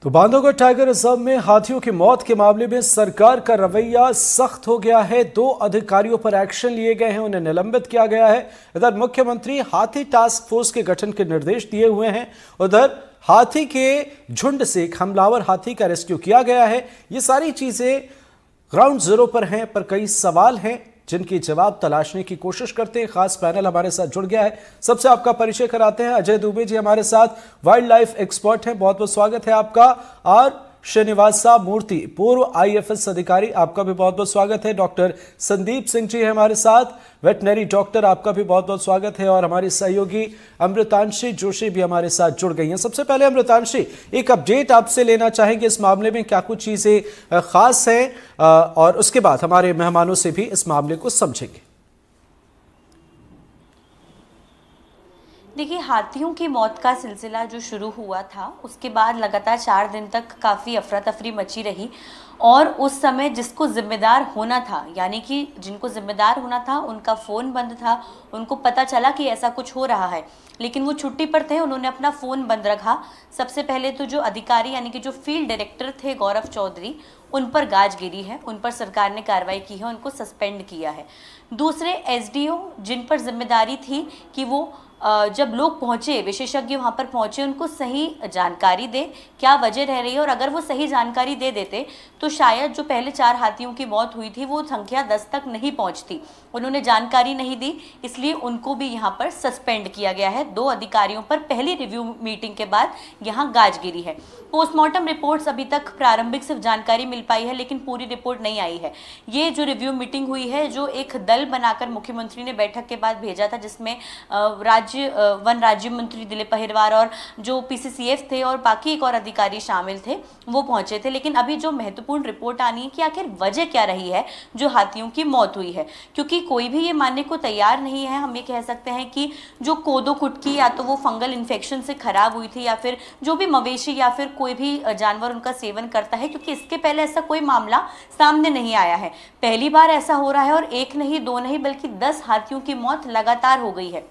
तो Bandhavgarh tiger reserve में हाथियों की मौत के मामले में सरकार का रवैया सख्त हो गया है। 2 अधिकारियों पर एक्शन लिए गए हैं, उन्हें निलंबित किया गया है। इधर मुख्यमंत्री हाथी टास्क फोर्स के गठन के निर्देश दिए हुए हैं। उधर हाथी के झुंड से एक हमलावर हाथी का रेस्क्यू किया गया है। ये सारी चीजें ग्राउंड जीरो पर हैं, पर कई सवाल हैं जिनकी जवाब तलाशने की कोशिश करते हैं। खास पैनल हमारे साथ जुड़ गया है। सबसे आपका परिचय कराते हैं। अजय दुबे जी हमारे साथ वाइल्ड लाइफ एक्सपर्ट हैं, बहुत बहुत स्वागत है आपका। और श्रीनिवासा मूर्ति, पूर्व आईएफएस अधिकारी, आपका भी बहुत बहुत स्वागत है। डॉक्टर संदीप सिंह जी है हमारे साथ, वेटनरी डॉक्टर, आपका भी बहुत बहुत स्वागत है। और हमारी सहयोगी अमृतांशी जोशी भी हमारे साथ जुड़ गई हैं। सबसे पहले अमृतांशी, एक अपडेट आपसे लेना चाहेंगे इस मामले में, क्या कुछ चीजें खास हैं, और उसके बाद हमारे मेहमानों से भी इस मामले को समझेंगे। देखिए, हाथियों की मौत का सिलसिला जो शुरू हुआ था उसके बाद लगातार 4 दिन तक काफ़ी अफरा तफरी मची रही। और उस समय जिसको जिम्मेदार होना था, यानी कि जिनको जिम्मेदार होना था, उनका फ़ोन बंद था। उनको पता चला कि ऐसा कुछ हो रहा है, लेकिन वो छुट्टी पर थे, उन्होंने अपना फ़ोन बंद रखा। सबसे पहले तो जो अधिकारी यानी कि जो फील्ड डायरेक्टर थे गौरव चौधरी, उन पर गाज गिरी है, उन पर सरकार ने कार्रवाई की है, उनको सस्पेंड किया है। दूसरे एसडीओ, जिन पर जिम्मेदारी थी कि वो जब लोग पहुंचे, विशेषज्ञ वहां पर पहुंचे, उनको सही जानकारी दे, क्या वजह रह रही है। और अगर वो सही जानकारी दे देते तो शायद जो पहले 4 हाथियों की मौत हुई थी वो संख्या 10 तक नहीं पहुंचती। उन्होंने जानकारी नहीं दी, इसलिए उनको भी यहाँ पर सस्पेंड किया गया है। 2 अधिकारियों पर पहली रिव्यू मीटिंग के बाद यहाँ गाज गिरी है। पोस्टमार्टम रिपोर्ट्स अभी तक प्रारंभिक सिर्फ जानकारी मिल पाई है, लेकिन पूरी रिपोर्ट नहीं आई है। ये जो रिव्यू मीटिंग हुई है, जो एक दल बनाकर मुख्यमंत्री ने बैठक के बाद भेजा था, जिसमें वन राज्य मंत्री दिलीप अहिरवार और जो पीसीसीएफ थे और बाकी एक और अधिकारी शामिल थे, वो पहुंचे थे। लेकिन अभी जो महत्वपूर्ण रिपोर्ट आनी है कि आखिर वजह क्या रही है जो हाथियों की मौत हुई है, क्योंकि कोई भी ये मानने को तैयार नहीं है। हम ये कह सकते हैं कि जो कोदो कुटकी या तो वो फंगल इन्फेक्शन से खराब हुई थी, या फिर जो भी मवेशी या फिर कोई भी जानवर उनका सेवन करता है, क्योंकि इसके पहले ऐसा कोई मामला सामने नहीं आया है। पहली बार ऐसा हो रहा है, और 1 नहीं 2 नहीं बल्कि 10 हाथियों की मौत लगातार हो गई है।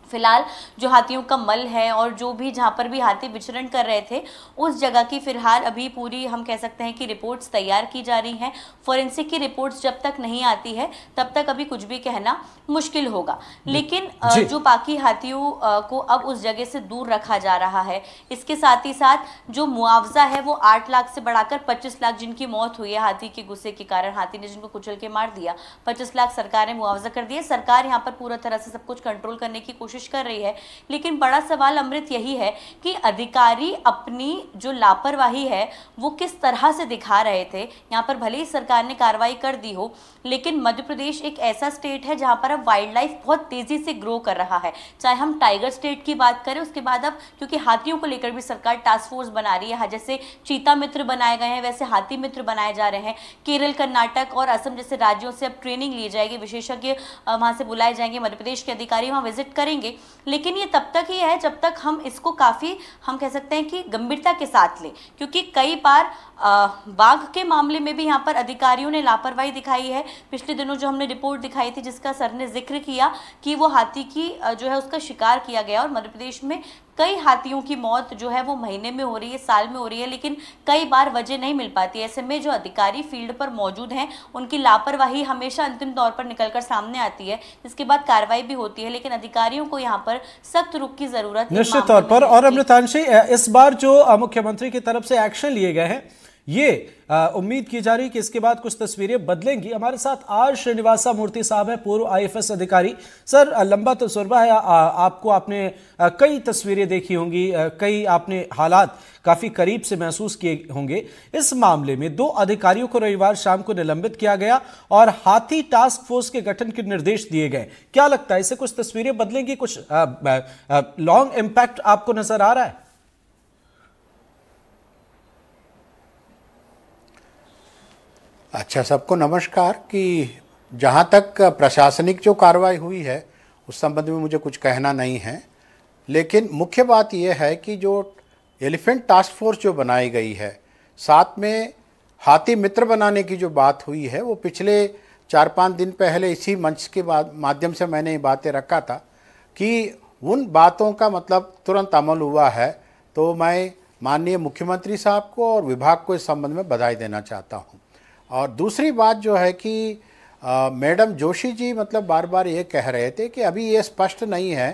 फिलहाल जो हाथियों का मल है और जो भी जहाँ पर भी हाथी विचरण कर रहे थे, उस जगह की फिलहाल अभी पूरी हम कह सकते हैं कि रिपोर्ट्स तैयार की जा रही हैं। फोरेंसिक की रिपोर्ट्स जब तक नहीं आती है तब तक अभी कुछ भी कहना मुश्किल होगा। लेकिन जो बाकी हाथियों को अब उस जगह से दूर रखा जा रहा है, इसके साथ ही साथ जो मुआवजा है वो 8 लाख से बढ़ाकर 25 लाख, जिनकी मौत हुई है हाथी के गुस्से के कारण, हाथी ने जिनको कुचल के मार दिया, 25 लाख सरकार ने मुआवजा कर दिया। सरकार यहाँ पर पूरा तरह से सब कुछ कंट्रोल करने की कोशिश कर रही है। लेकिन बड़ा सवाल अमृत यही है कि अधिकारी अपनी जो लापरवाही है वो किस तरह से दिखा रहे थे। यहाँ पर भले ही सरकार ने कार्रवाई कर दी हो, लेकिन मध्य प्रदेश एक ऐसा स्टेट है जहाँ पर अब वाइल्ड लाइफ बहुत तेजी से ग्रो कर रहा है। चाहे हम टाइगर स्टेट की बात करें, उसके बाद अब क्योंकि हाथियों को लेकर भी सरकार टास्क फोर्स बना रही है, जैसे चीता मित्र बनाए गए हैं वैसे हाथी मित्र बनाए जा रहे हैं। केरल, कर्नाटक और असम जैसे राज्यों से अब ट्रेनिंग ली जाएगी, विशेषज्ञ वहां से बुलाए जाएंगे, मध्य प्रदेश के अधिकारी वहां विजिट करेंगे। लेकिन ये तब तक ही है जब तक हम इसको काफ़ी हम कह सकते हैं कि गंभीरता के साथ लें, क्योंकि कई बार बाघ के मामले में भी यहाँ पर अधिकारियों ने लापरवाही दिखाई है। पिछले दिनों जो हमने रिपोर्ट दिखाई थी जिसका सर ने जिक्र किया कि वो हाथी की जो है उसका शिकार किया गया, और मध्य प्रदेश में कई हाथियों की मौत जो है वो महीने में हो रही है, साल में हो रही है, लेकिन कई बार वजह नहीं मिल पाती। ऐसे में जो अधिकारी फील्ड पर मौजूद हैं उनकी लापरवाही हमेशा अंतिम तौर पर निकलकर सामने आती है, जिसके बाद कार्रवाई भी होती है। लेकिन अधिकारियों को यहाँ पर सख्त रुख की जरूरत है निश्चित तौर पर। और अमृतांशी, इस बार जो मुख्यमंत्री की तरफ से एक्शन लिए गए हैं, ये उम्मीद की जा रही है कि इसके बाद कुछ तस्वीरें बदलेंगी। हमारे साथ आज श्रीनिवासा मूर्ति साहब है, पूर्व आईएफएस अधिकारी। सर, लंबा तजुर्बा है आपको, आपने कई तस्वीरें देखी होंगी, कई आपने हालात काफी करीब से महसूस किए होंगे। इस मामले में 2 अधिकारियों को रविवार शाम को निलंबित किया गया और हाथी टास्क फोर्स के गठन के निर्देश दिए गए। क्या लगता है, इससे कुछ तस्वीरें बदलेंगी, कुछ लॉन्ग इंपैक्ट आपको नजर आ रहा है? अच्छा, सबको नमस्कार। कि जहाँ तक प्रशासनिक जो कार्रवाई हुई है उस संबंध में मुझे कुछ कहना नहीं है, लेकिन मुख्य बात यह है कि जो एलिफेंट टास्क फोर्स जो बनाई गई है, साथ में हाथी मित्र बनाने की जो बात हुई है, वो पिछले 4-5 दिन पहले इसी मंच के माध्यम से मैंने ये बातें रखा था कि उन बातों का मतलब तुरंत अमल हुआ है। तो मैं माननीय मुख्यमंत्री साहब को और विभाग को इस संबंध में बधाई देना चाहता हूँ। और दूसरी बात जो है कि मैडम जोशी जी मतलब बार बार ये कह रहे थे कि अभी ये स्पष्ट नहीं है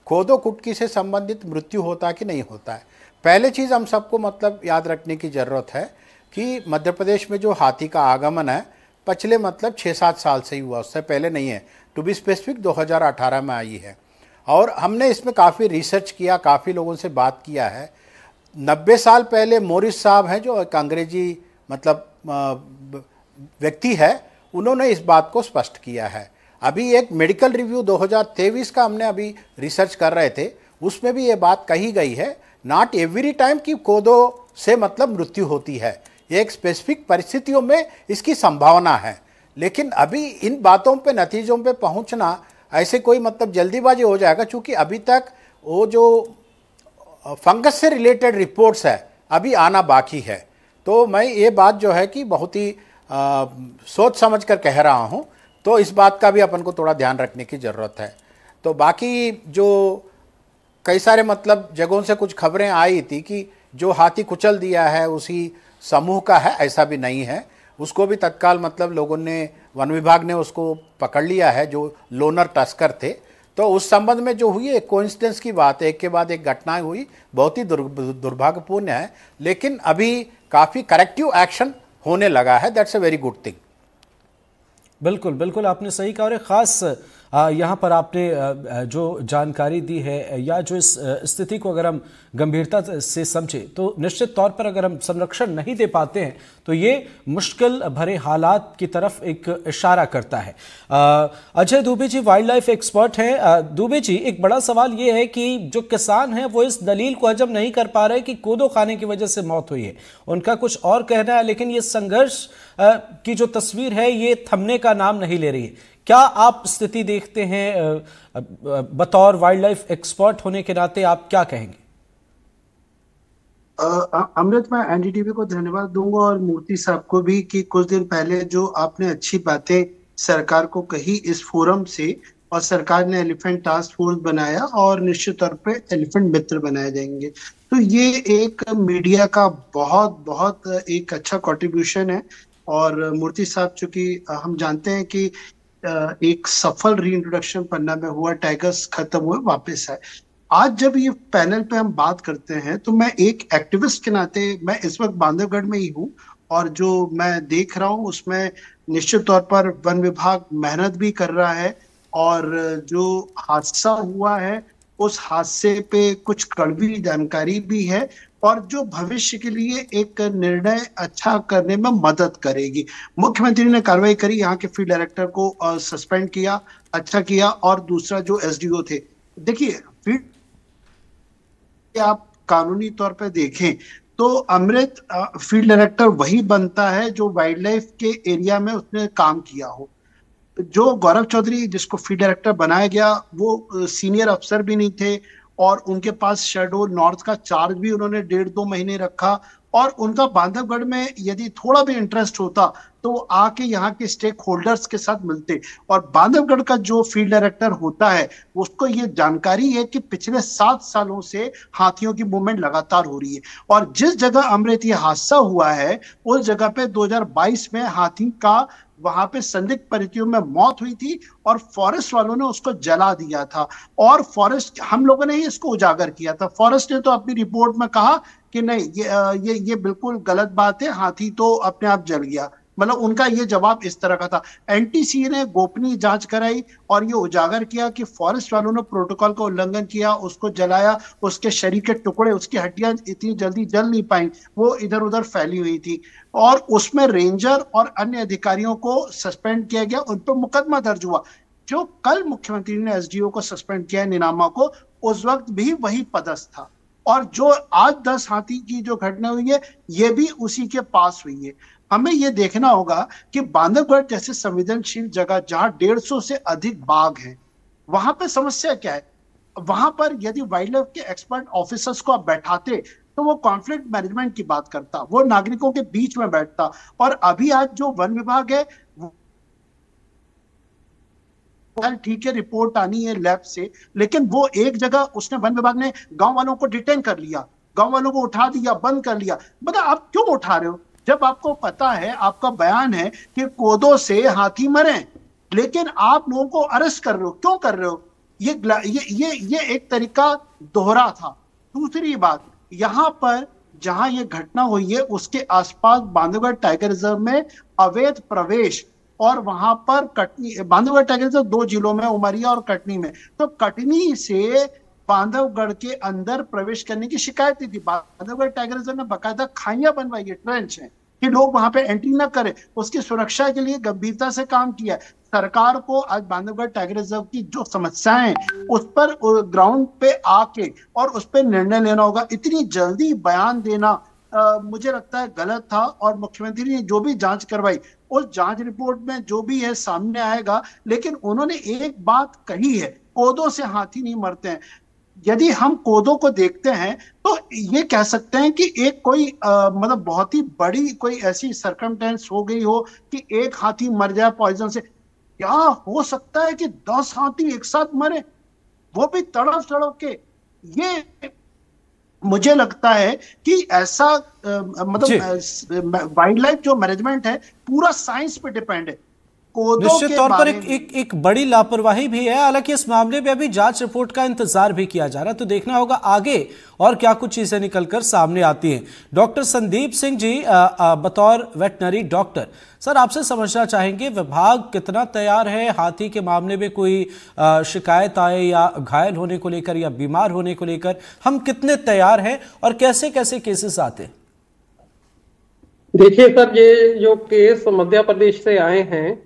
खोदो कुटकी से संबंधित मृत्यु होता है कि नहीं होता है। पहले चीज़ हम सबको मतलब याद रखने की ज़रूरत है कि मध्य प्रदेश में जो हाथी का आगमन है पिछले मतलब 6-7 साल से ही हुआ, उससे पहले नहीं है। टू बी स्पेसिफिक 2018 में आई है। और हमने इसमें काफ़ी रिसर्च किया, काफ़ी लोगों से बात किया है। 90 साल पहले मोरिस साहब हैं जो एक अंग्रेजी मतलब व्यक्ति है, उन्होंने इस बात को स्पष्ट किया है। अभी एक मेडिकल रिव्यू 2023 का हमने अभी रिसर्च कर रहे थे, उसमें भी ये बात कही गई है नॉट एवरी टाइम कि कोदो से मतलब मृत्यु होती है, एक स्पेसिफिक परिस्थितियों में इसकी संभावना है। लेकिन अभी इन बातों पे नतीजों पे पहुंचना ऐसे कोई मतलब जल्दीबाजी हो जाएगा, क्योंकि अभी तक वो जो फंगस से रिलेटेड रिपोर्ट्स है अभी आना बाकी है। तो मैं ये बात जो है कि बहुत ही सोच समझ कर कह रहा हूँ, तो इस बात का भी अपन को थोड़ा ध्यान रखने की ज़रूरत है। तो बाकी जो कई सारे मतलब जगहों से कुछ खबरें आई थी कि जो हाथी कुचल दिया है उसी समूह का है, ऐसा भी नहीं है। उसको भी तत्काल मतलब लोगों ने, वन विभाग ने उसको पकड़ लिया है जो लोनर तस्कर थे। तो उस संबंध में जो हुई एक कोइंसिडेंस की बात है, एक के बाद एक घटनाएं हुई, बहुत ही दुर्भाग्यपूर्ण है। लेकिन अभी काफ़ी करेक्टिव एक्शन होने लगा है, that's a very good thing. बिल्कुल बिल्कुल, आपने सही कहा। और ख़ास यहाँ पर आपने जो जानकारी दी है या जो इस स्थिति को अगर हम गंभीरता से समझें तो निश्चित तौर पर अगर हम संरक्षण नहीं दे पाते हैं तो ये मुश्किल भरे हालात की तरफ एक इशारा करता है। Ajay Dubey ji wild life expert हैं। दुबे जी, एक बड़ा सवाल ये है कि जो किसान हैं वो इस दलील को हजम नहीं कर पा रहे कि कोदो खाने की वजह से मौत हुई है। उनका कुछ और कहना है, लेकिन ये संघर्ष की जो तस्वीर है ये थमने का नाम नहीं ले रही है। क्या आप स्थिति देखते हैं, बतौर वाइल्ड लाइफ एक्सपर्ट होने के नाते आप क्या कहेंगे? अमृत, मैं एनडीटीवी को धन्यवाद दूंगा और मूर्ति साहब को भी कि कुछ दिन पहले जो आपने अच्छी बातें सरकार को कही इस फोरम से, और सरकार ने एलिफेंट टास्क फोर्स बनाया और निश्चित तौर पे एलिफेंट मित्र बनाए जाएंगे। तो ये एक मीडिया का बहुत बहुत एक अच्छा कंट्रीब्यूशन है। और मूर्ति साहब, चूंकि हम जानते हैं कि एक सफल रीइंट्रोडक्शन पन्ना में हुआ, टाइगर्स खत्म हुए, वापस आए। आज जब ये पैनल पे हम बात करते हैं तो मैं एक एक्टिविस्ट के नाते, मैं इस वक्त बांधवगढ़ में ही हूँ और जो मैं देख रहा हूँ उसमें निश्चित तौर पर वन विभाग मेहनत भी कर रहा है। और जो हादसा हुआ है उस हादसे पे कुछ कड़वी जानकारी भी है और जो भविष्य के लिए एक निर्णय अच्छा करने में मदद करेगी। मुख्यमंत्री ने कार्रवाई करी, यहाँ के फील्ड डायरेक्टर को सस्पेंड किया, अच्छा किया। और दूसरा जो एसडीओ थे, देखिए फील्ड आप कानूनी तौर पे देखें तो अमृत, फील्ड डायरेक्टर वही बनता है जो वाइल्ड लाइफ के एरिया में उसने काम किया हो। जो गौरव चौधरी जिसको फील्ड डायरेक्टर बनाया गया वो सीनियर अफसर भी नहीं थे और उनके पास शेडो नॉर्थ का चार्ज भी उन्होंने 1.5-2 महीने रखा। और उनका बांधवगढ़ में यदि थोड़ा भी इंटरेस्ट होता तो वो आके यहाँ के स्टेक होल्डर्स के साथ मिलते। और बांधवगढ़ का जो फील्ड डायरेक्टर होता है उसको ये जानकारी है कि पिछले 7 सालों से हाथियों की मूवमेंट लगातार हो रही है। और जिस जगह अमृत ये हादसा हुआ है उस जगह पे 2022 में हाथी का वहां पे संदिग्ध परिस्थितियों में मौत हुई थी और फॉरेस्ट वालों ने उसको जला दिया था। और फॉरेस्ट, हम लोगों ने ही इसको उजागर किया था। फॉरेस्ट ने तो अपनी रिपोर्ट में कहा कि नहीं, ये बिल्कुल गलत बात है, हाथी तो अपने आप जल गया। मतलब उनका ये जवाब इस तरह का था। एनटीसी ने गोपनीय जांच कराई और ये उजागर किया कि फॉरेस्ट वालों ने प्रोटोकॉल का उल्लंघन किया, उसको जलाया, उसके शरीर के टुकड़े, उसकी हड्डियां इतनी जल्दी जल नहीं पाई, वो इधर उधर फैली हुई थी। और उसमें रेंजर और अन्य अधिकारियों को सस्पेंड किया गया, उन पर मुकदमा दर्ज हुआ। जो कल मुख्यमंत्री ने एसडीओ को सस्पेंड किया, नीनामा को, उस वक्त भी वही पदस्थ था। और जो आज 10 हाथी की जो घटना हुई है ये भी उसी के पास हुई है। हमें ये देखना होगा कि बांधवगढ़ जैसे संवेदनशील जगह जहां 150 से अधिक बाघ हैं, वहां पे समस्या क्या है? वहां पर यदि वाइल्ड लाइफ के एक्सपर्ट ऑफिसर्स को आप बैठाते तो वो कॉन्फ्लिक्ट मैनेजमेंट की बात करता, वो नागरिकों के बीच में बैठता। और अभी आज जो वन विभाग है, ठीक है रिपोर्ट आनी है लैब से, लेकिन वो एक जगह उसने, वन विभाग ने गांव वालों को डिटेन कर लिया। गांव वालों को उठा दिया, बंद कर लिया। मतलब आप क्यों उठा रहे हो जब आपको पता है, आपका बयान है कि कोदो से हाथी मरे, लेकिन आप लोगों को अरेस्ट कर रहे हो, क्यों कर रहे हो? ये एक तरीका दोहरा था। दूसरी बात, यहां पर जहां ये घटना हुई है उसके आसपास बांधवगढ़ टाइगर रिजर्व में अवैध प्रवेश, और वहां पर कटनी, बांधवगढ़ टाइगर रिजर्व 2 जिलों में, उमरिया और कटनी में, तो कटनी से बांधवगढ़ के अंदर प्रवेश करने की शिकायतें थी। बांधवगढ़ टाइगर रिजर्व ने बाकायदा खाइयां बनवाई है, ट्रेंच है, कि लोग वहां पे एंट्री ना करें, उसकी सुरक्षा के लिए गंभीरता से काम किया। सरकार को आज बांधवगढ़ टाइगर रिजर्व की जो समस्याएं उस पर ग्राउंड पे आके और उस पर निर्णय लेना होगा। इतनी जल्दी बयान देना मुझे लगता है गलत था। और मुख्यमंत्री ने जो भी जांच करवाई, उस जांच रिपोर्ट में जो भी है सामने आएगा। लेकिन उन्होंने एक बात कही है, कोदो से हाथी नहीं मरते हैं। यदि हम कोदो को देखते हैं तो ये कह सकते हैं कि एक कोई मतलब बहुत ही बड़ी कोई ऐसी सरकमटेंस हो गई हो कि एक हाथी मर जाए पॉइजन से। क्या हो सकता है कि 10 हाथी एक साथ मरे, वो भी तड़प तड़प के? ये मुझे लगता है कि ऐसा मतलब वाइल्ड लाइफ जो मैनेजमेंट है पूरा साइंस पे डिपेंड है। निश्चित तौर पर एक बड़ी लापरवाही भी है। हालांकि इस मामले में अभी जांच रिपोर्ट का इंतजार भी किया जा रहा है, तो देखना होगा आगे और क्या कुछ चीजें निकलकर सामने आती हैं। डॉक्टर संदीप सिंह जी, बतौर वेटनरी डॉक्टर, सर आपसे समझना चाहेंगे विभाग कितना तैयार है हाथी के मामले में कोई शिकायत आए या घायल होने को लेकर या बीमार होने को लेकर, हम कितने तैयार हैं और कैसे कैसे केसेस आते हैं? देखिए सर, ये जो केस मध्य प्रदेश से आए हैं,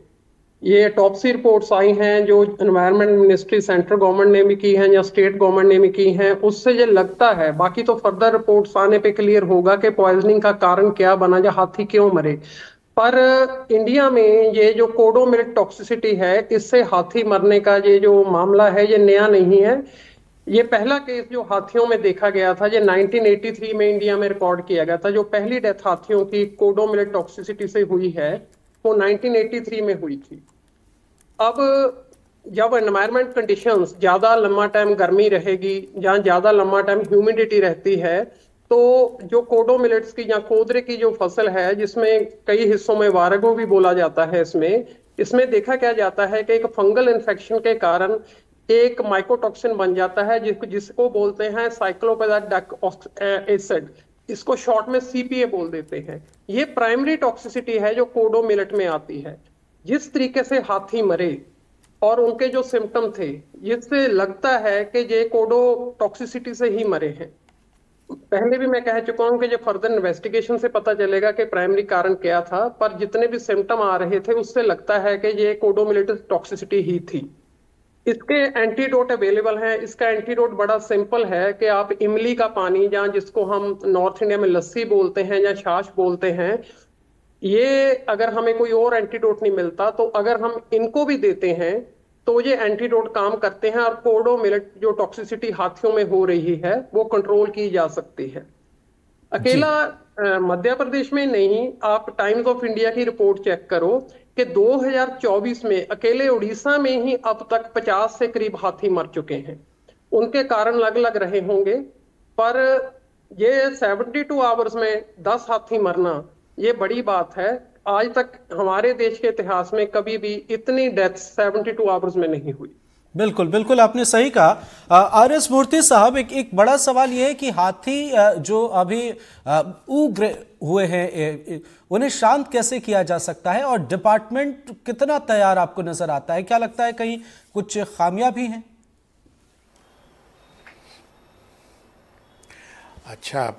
ये टॉपसी रिपोर्ट्स आई हैं जो एनवायरनमेंट मिनिस्ट्री सेंट्रल गवर्नमेंट ने भी की हैं या स्टेट गवर्नमेंट ने भी की हैं, उससे ये लगता है, बाकी तो फर्दर रिपोर्ट्स आने पे क्लियर होगा कि पॉइजनिंग का कारण क्या बना या हाथी क्यों मरे। पर इंडिया में ये जो कोडो मिल्क टॉक्सिसिटी है, इससे हाथी मरने का ये जो मामला है ये नया नहीं है। ये पहला केस जो हाथियों में देखा गया था, ये 1983 में इंडिया में रिकॉर्ड किया गया था। जो पहली डेथ हाथियों की कोडो मिल्क टॉक्सिसिटी से हुई है वो 1983 में हुई थी। अब जब एनवायरमेंट कंडीशंस ज्यादा लंबा टाइम गर्मी रहेगी, जहाँ ज्यादा लंबा टाइम ह्यूमिडिटी रहती है, तो जो कोडो मिलेट्स की या कोदरे की जो फसल है, जिसमें कई हिस्सों में वारगो भी बोला जाता है, इसमें देखा क्या जाता है कि एक फंगल इन्फेक्शन के कारण एक माइकोटॉक्सिन बन जाता है जिसको बोलते हैं साइक्लोपेंटाडिक एसिड, इसको शॉर्ट में सीपीए बोल देते हैं। ये प्राइमरी टॉक्सिसिटी है जो कोडो मिलेट में आती है। जिस तरीके से हाथी मरे और उनके जो सिम्टम थे, जिससे लगता है कि ये कोडो टॉक्सिसिटी से ही मरे हैं। पहले भी मैं कह चुका हूं कि जो फर्दर इन्वेस्टिगेशन से पता चलेगा कि प्राइमरी कारण क्या था, पर जितने भी सिम्टम आ रहे थे उससे लगता है कि ये कोडोमिलेटिस टॉक्सिसिटी ही थी। इसके एंटीडोट अवेलेबल हैं। इसका एंटीडोट बड़ा सिंपल है कि आप इमली का पानी, या जिसको हम नॉर्थ इंडिया में लस्सी बोलते हैं या छाछ बोलते हैं, ये अगर हमें कोई और एंटीडोट नहीं मिलता तो अगर हम इनको भी देते हैं तो ये एंटीडोट काम करते हैं और कोडो मिलेट जो टॉक्सिसिटी हाथियों में हो रही है वो कंट्रोल की जा सकती है। अकेला मध्य प्रदेश में नहीं, आप टाइम्स ऑफ इंडिया की रिपोर्ट चेक करो कि 2024 में अकेले उड़ीसा में ही अब तक 50 से करीब हाथी मर चुके हैं। उनके कारण अलग अलग रहे होंगे, पर ये 72 आवर्स में 10 हाथी मरना ये बड़ी बात है। आज तक हमारे देश के इतिहास में कभी भी इतनी डेथ 72 आवर्स में नहीं हुई। बिल्कुल बिल्कुल, आपने सही कहा। आर.एस. मूर्ति साहब, एक बड़ा सवाल यह है कि हाथी जो अभी उग्र हुए हैं, उन्हें शांत कैसे किया जा सकता है और डिपार्टमेंट कितना तैयार आपको नजर आता है? क्या लगता है कहीं कुछ खामियां भी हैं? अच्छा,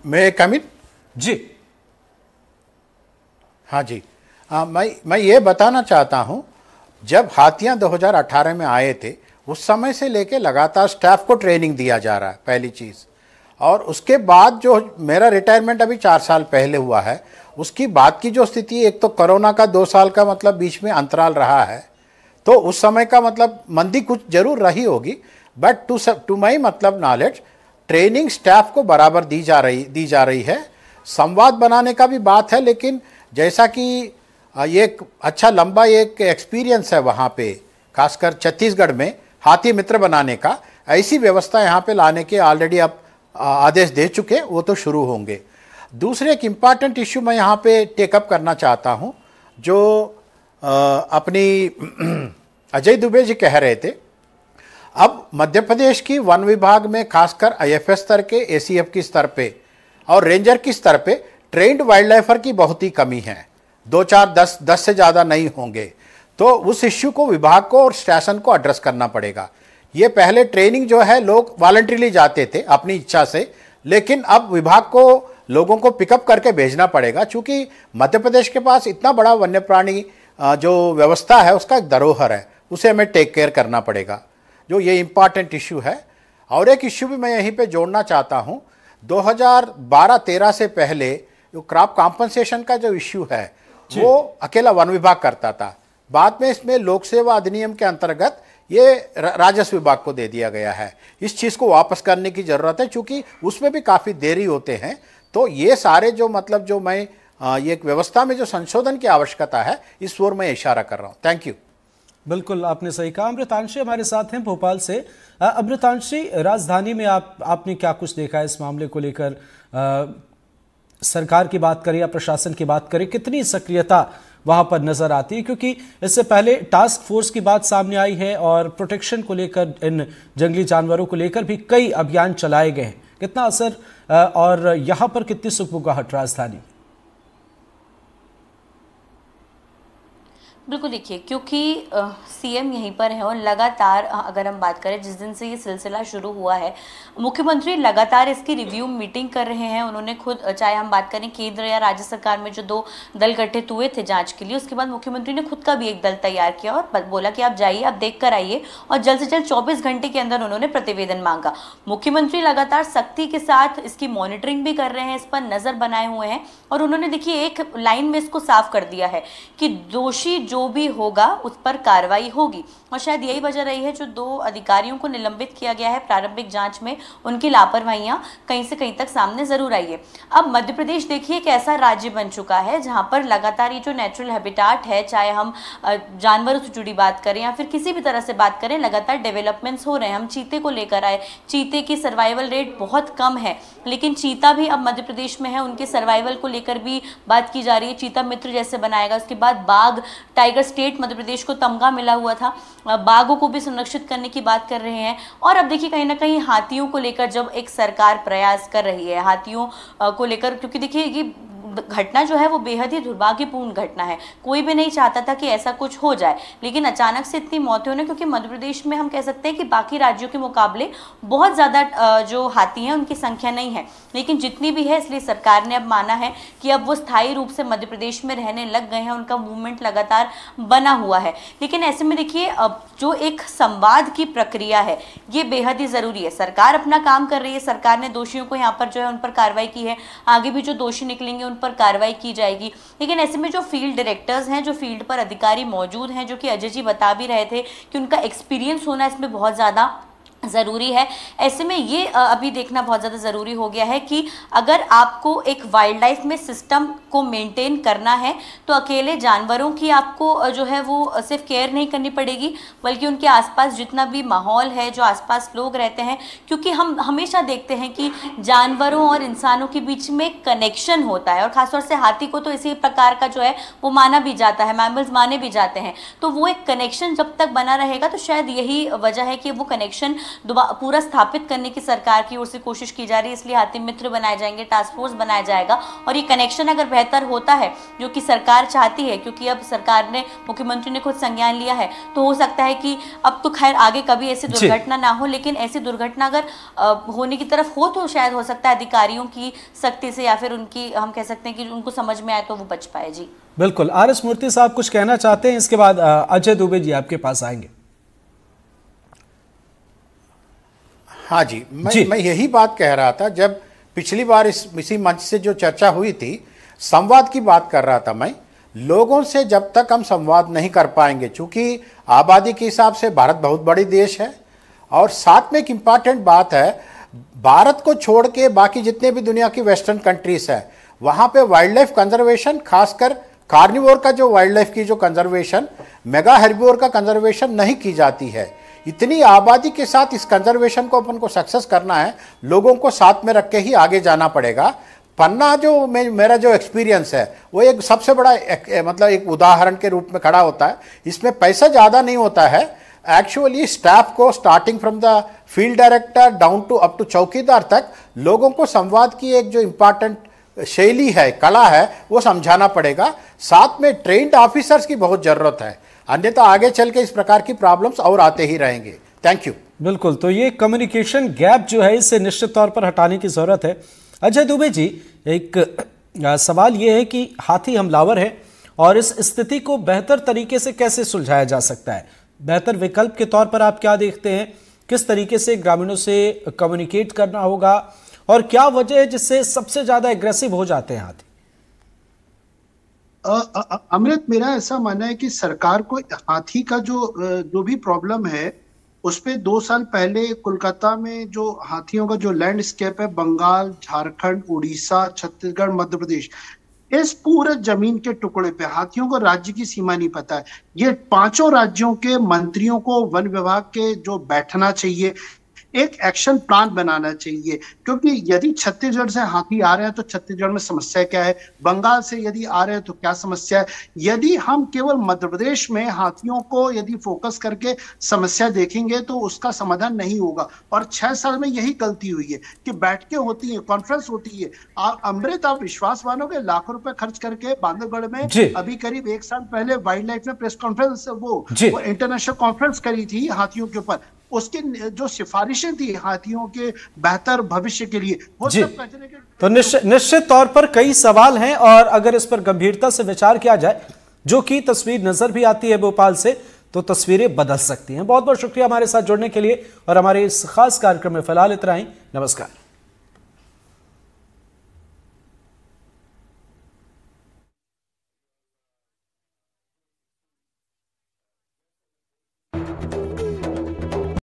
मैं कमिट जी। हाँ जी, मैं ये बताना चाहता हूँ, जब हाथियाँ 2018 में आए थे उस समय से लेके लगातार स्टाफ को ट्रेनिंग दिया जा रहा है, पहली चीज़। और उसके बाद जो मेरा रिटायरमेंट अभी 4 साल पहले हुआ है, उसकी बाद की जो स्थिति, एक तो कोरोना का 2 साल का मतलब बीच में अंतराल रहा है, तो उस समय का मतलब मंदी कुछ जरूर रही होगी, बट टू माई मतलब नॉलेज ट्रेनिंग स्टाफ को बराबर दी जा रही है। संवाद बनाने का भी बात है, लेकिन जैसा कि ये एक अच्छा लंबा एक एक्सपीरियंस है वहाँ पे, खासकर छत्तीसगढ़ में हाथी मित्र बनाने का, ऐसी व्यवस्था यहाँ पे लाने के ऑलरेडी अब आदेश दे चुके, वो तो शुरू होंगे। दूसरे एक इम्पॉर्टेंट इश्यू मैं यहाँ पे टेकअप करना चाहता हूँ, जो अपनी अजय दुबे जी कह रहे थे। अब मध्य प्रदेश की वन विभाग में खासकर आईएफएस स्तर के, एसीएफ की स्तर पे और रेंजर की स्तर पे ट्रेंड वाइल्ड लाइफर की बहुत ही कमी है। 2-4-10 से ज़्यादा नहीं होंगे। तो उस इश्यू को विभाग को और स्टेशन को एड्रेस करना पड़ेगा। ये पहले ट्रेनिंग जो है लोग वॉलंटरीली जाते थे अपनी इच्छा से, लेकिन अब विभाग को लोगों को पिकअप करके भेजना पड़ेगा, क्योंकि मध्य प्रदेश के पास इतना बड़ा वन्य प्राणी जो व्यवस्था है उसका एक धरोहर है, उसे हमें टेक केयर करना पड़ेगा, जो ये इम्पॉर्टेंट इश्यू है। और एक इश्यू भी मैं यहीं पे जोड़ना चाहता हूँ। 2012-13 से पहले जो क्रॉप कॉम्पनसेशन का जो इश्यू है वो अकेला वन विभाग करता था। बाद में इसमें लोक सेवा अधिनियम के अंतर्गत ये राजस्व विभाग को दे दिया गया है। इस चीज़ को वापस करने की ज़रूरत है, क्योंकि उसमें भी काफ़ी देरी होते हैं। तो ये सारे जो मतलब जो मैं ये एक व्यवस्था में जो संशोधन की आवश्यकता है, इस ओर मैं इशारा कर रहा हूँ। Thank you. बिल्कुल, आपने सही कहा। अमृतांशी हमारे साथ हैं भोपाल से। अमृतांशी, राजधानी में आपने क्या कुछ देखा है इस मामले को लेकर? सरकार की बात करें या प्रशासन की बात करें, कितनी सक्रियता वहां पर नजर आती है? क्योंकि इससे पहले टास्क फोर्स की बात सामने आई है और प्रोटेक्शन को लेकर, इन जंगली जानवरों को लेकर भी कई अभियान चलाए गए हैं। कितना असर और यहां पर कितनी सुगबुगाहट राजधानी? बिल्कुल, देखिए, क्योंकि सीएम यहीं पर है और लगातार अगर हम बात करें जिस दिन से ये सिलसिला शुरू हुआ है, मुख्यमंत्री लगातार इसकी रिव्यू मीटिंग कर रहे हैं। उन्होंने खुद, चाहे हम बात करें केंद्र या राज्य सरकार में जो 2 दल गठित हुए थे जांच के लिए, उसके बाद मुख्यमंत्री ने खुद का भी एक दल तैयार किया और बोला कि आप जाइए, आप देख कर आइए, और जल्द से जल्द 24 घंटे के अंदर उन्होंने प्रतिवेदन मांगा। मुख्यमंत्री लगातार सख्ती के साथ इसकी मॉनिटरिंग भी कर रहे हैं, इस पर नजर बनाए हुए हैं। और उन्होंने, देखिए, एक लाइन में इसको साफ कर दिया है कि दोषी जो भी होगा उस पर कार्रवाई होगी। और शायद यही वजह रही है जो 2 अधिकारियों को निलंबित किया गया है प्रारंभिक जांच में, उनकी लापरवाहियां कहीं से कहीं तक सामने जरूर आई है। अब मध्य प्रदेश, देखिए, एक ऐसा राज्य बन चुका है जहां पर लगातार ये जो नेचुरल हैबिटाट है, चाहे हम जानवरों से जुड़ी बात करें या फिर किसी भी तरह से बात करें, लगातार डेवलपमेंट्स हो रहे हैं। हम चीते को लेकर आए, चीते की सर्वाइवल रेट बहुत कम है, लेकिन चीता भी अब मध्य प्रदेश में है, उनके सर्वाइवल को लेकर भी बात की जा रही है। चीता मित्र जैसे बनाएगा। उसके बाद बाघ, टाइगर स्टेट मध्य प्रदेश को तमगा मिला हुआ था, बाघों को भी संरक्षित करने की बात कर रहे हैं। और अब देखिए, कहीं ना कहीं हाथियों को लेकर जब एक सरकार प्रयास कर रही है, हाथियों को लेकर, क्योंकि देखिए ये घटना जो है वो बेहद ही दुर्भाग्यपूर्ण घटना है। कोई भी नहीं चाहता था कि ऐसा कुछ हो जाए, लेकिन अचानक से इतनी मौतें होने, क्योंकि मध्य प्रदेश में हम कह सकते हैं कि बाकी राज्यों के मुकाबले बहुत ज़्यादा जो हाथी हैं उनकी संख्या नहीं है, लेकिन जितनी भी है, इसलिए सरकार ने अब माना है कि अब वो स्थायी रूप से मध्य प्रदेश में रहने लग गए हैं, उनका मूवमेंट लगातार बना हुआ है। लेकिन ऐसे में देखिए, अब जो एक संवाद की प्रक्रिया है ये बेहद ही ज़रूरी है। सरकार अपना काम कर रही है, सरकार ने दोषियों को यहाँ पर जो है उन पर कार्रवाई की है, आगे भी जो दोषी निकलेंगे उन पर कार्रवाई की जाएगी। लेकिन ऐसे में जो फील्ड डायरेक्टर्स हैं, जो फील्ड पर अधिकारी मौजूद हैं, जो कि अजय जी बता भी रहे थे कि उनका एक्सपीरियंस होना इसमें बहुत ज़्यादा ज़रूरी है। ऐसे में ये अभी देखना बहुत ज़्यादा ज़रूरी हो गया है कि अगर आपको एक वाइल्ड लाइफ में सिस्टम को मेंटेन करना है तो अकेले जानवरों की आपको जो है वो सिर्फ केयर नहीं करनी पड़ेगी, बल्कि उनके आसपास जितना भी माहौल है, जो आसपास लोग रहते हैं, क्योंकि हम हमेशा देखते हैं कि जानवरों और इंसानों के बीच में कनेक्शन होता है, और ख़ासतौर से हाथी को तो इसी प्रकार का जो है वो माना भी जाता है, मैमल्स माने भी जाते हैं। तो वो एक कनेक्शन जब तक बना रहेगा, तो शायद यही वजह है कि वो कनेक्शन पूरा स्थापित करने की सरकार की ओर से कोशिश की जा रही है। इसलिए हाथी मित्र बनाए जाएंगे, टास्क फोर्स बनाया जाएगा, और ये कनेक्शन अगर बेहतर होता है, जो कि सरकार चाहती है, क्योंकि अब सरकार ने, मुख्यमंत्री ने खुद संज्ञान लिया है, तो हो सकता है कि अब तो खैर आगे कभी ऐसी दुर्घटना ना हो, लेकिन ऐसी दुर्घटना अगर होने की तरफ हो तो शायद हो सकता है अधिकारियों की सख्ती से, या फिर उनकी, हम कह सकते हैं कि उनको समझ में आए तो वो बच पाए। जी बिल्कुल। आर.एस. मूर्ति साहब कुछ कहना चाहते हैं, इसके बाद अजय दुबे जी आपके पास आएंगे। हाँ जी, मैं यही बात कह रहा था। जब पिछली बार इसी मंच से जो चर्चा हुई थी, संवाद की बात कर रहा था मैं। लोगों से जब तक हम संवाद नहीं कर पाएंगे, चूंकि आबादी के हिसाब से भारत बहुत बड़ी देश है, और साथ में एक इम्पॉर्टेंट बात है, भारत को छोड़ के बाकी जितने भी दुनिया की वेस्टर्न कंट्रीज है, वहाँ पे वाइल्ड लाइफ कंजर्वेशन, खासकर कार्निवोर का जो वाइल्ड लाइफ की जो कंजर्वेशन, मेगा हेर्बिवोर का कंजर्वेशन नहीं की जाती है। इतनी आबादी के साथ इस कंजर्वेशन को अपन को सक्सेस करना है, लोगों को साथ में रख के ही आगे जाना पड़ेगा। पन्ना जो मेरा जो एक्सपीरियंस है वो एक सबसे बड़ा मतलब एक उदाहरण के रूप में खड़ा होता है। इसमें पैसा ज़्यादा नहीं होता है, एक्चुअली स्टाफ को starting from the field director down to up to चौकीदार तक लोगों को संवाद की एक जो इम्पॉर्टेंट शैली है, कला है, वो समझाना पड़ेगा। साथ में ट्रेन्ड ऑफिसर्स की बहुत ज़रूरत है, अन्यथा आगे चल के इस प्रकार की प्रॉब्लम्स और आते ही रहेंगे। Thank you. बिल्कुल, तो ये कम्युनिकेशन गैप जो है इसे निश्चित तौर पर हटाने की ज़रूरत है। अजय दुबे जी, एक सवाल ये है कि हाथी हमलावर है और इस स्थिति को बेहतर तरीके से कैसे सुलझाया जा सकता है? बेहतर विकल्प के तौर पर आप क्या देखते हैं? किस तरीके से ग्रामीणों से कम्युनिकेट करना होगा और क्या वजह है जिससे सबसे ज्यादा एग्रेसिव हो जाते हैं हाथी? अमृत, मेरा ऐसा मानना है कि सरकार को हाथी का जो भी प्रॉब्लम है उस पे 2 साल पहले कोलकाता में जो हाथियों का जो लैंडस्केप है, बंगाल, झारखंड, उड़ीसा, छत्तीसगढ़, मध्य प्रदेश, इस पूरे जमीन के टुकड़े पे हाथियों को राज्य की सीमा नहीं पता है। ये 5 राज्यों के मंत्रियों को वन विभाग के जो बैठना चाहिए, एक एक्शन प्लान बनाना चाहिए, क्योंकि यदि छत्तीसगढ़ से हाथी आ रहे हैं तो छत्तीसगढ़ में समस्या क्या है, बंगाल से यदि आ रहे हैं तो क्या समस्या है। यदि हम केवल मध्य प्रदेश में हाथियों को यदि फोकस करके समस्या देखेंगे तो उसका समाधान नहीं होगा। और 6 साल में यही गलती हुई है कि बैठकें होती है, कॉन्फ्रेंस होती है। अमृत, आप विश्वास मानोगे, लाखों रुपए खर्च करके बांधवगढ़ में अभी करीब 1 साल पहले वाइल्ड लाइफ ने प्रेस कॉन्फ्रेंस वो इंटरनेशनल कॉन्फ्रेंस करी थी हाथियों के ऊपर। उसकी जो सिफारिशें थी हाथियों के बेहतर भविष्य के लिए, वो सब कचरे के। तो निश्चित तौर पर कई सवाल हैं और अगर इस पर गंभीरता से विचार किया जाए, जो कि तस्वीर नजर भी आती है भोपाल से, तो तस्वीरें बदल सकती हैं। बहुत बहुत शुक्रिया हमारे साथ जुड़ने के लिए और हमारे इस खास कार्यक्रम में फिलहाल इतना ही। नमस्कार।